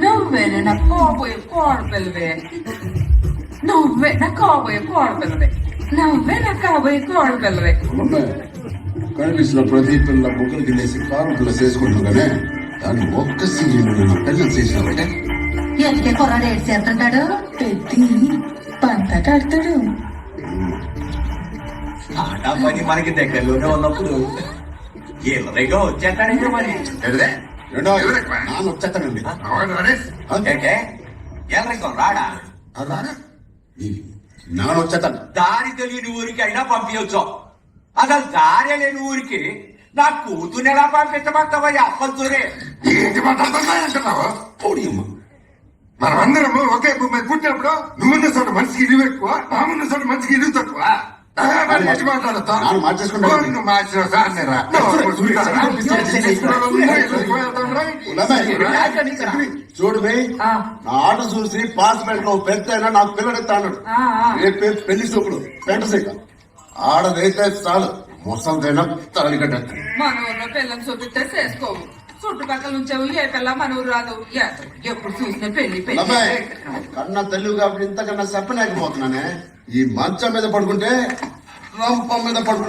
నువ్వేనే నా కాబోయే కోడపిల్లవే. నువ్వే నా కాబోయే కోడపిల్లవే. నువ్వే నా కాబోయే కోడపిల్లవే. కనిపిస్తున్న ప్రతి పిల్ల ముగ్గురికి లేసి కారు పిల్ల చేసుకుంటుందనే దాన్ని ఒక్క సీజన్ నా పిల్లలు చేసినావంటే ఎందుకే కుర్రాడు ఏడు చేస్తుంటాడు పెద్ది పంతట ఆడతాడు. ఆట పని మనకి దగ్గరలోనే ఉన్నప్పుడు ఎల్లరిగా వచ్చేస్తాడంటే మరి నాన్న వచ్చేస్తానండి ఎల్లరికం రాడా నాన్న వచ్చేస్తాను. దారి తెలియని ఊరికి అయినా పంపించవచ్చు. అసలు దారి లేని ఊరికి నా కూతురు ఎలా పంపించమంటావయ్యా అప్పంతూరే. ఏంటి మాట్లాడుతున్నావు? పోడియమ్మ మనమందరము ఒకే భూమి మీద పుట్టినప్పుడు నువ్వున్న చోట మనిషికి ఇల్లు ఎక్కువ, మామున్న చోట మనిషికి ఇల్లు తక్కువ. మాట్లాడతా నాన్న మార్చేసుకుంటాను. నువ్వు మార్చిన సార్ నేరా? చూడు బే, నా ఆట చూసి పార్టిసిపెంట్ లో పెద్ద అయినా నాకు పిల్లడెత్తాడు. రేపు పెళ్లి చూపుడు పెంట సైక ఆడదైతే చాలు మొసంతైనా తలని కట్టేస్తాను. మన ఊర్లో పిల్లని చూపిస్తే చేసుకోవు. చుట్టుపక్కల నుంచేవు ఏ పిల్ల మన ఊరు రాదు. ఎప్పుడు చూసిన పెళ్లి అబ్బాయి పెళ్లి. కన్నా తెలుగు కాబట్టి ఇంతకన్నా చెప్పలేకపోతున్నానే. ఈ మంచం మీద పడుకుంటే రంపం మీద పడుకుంటే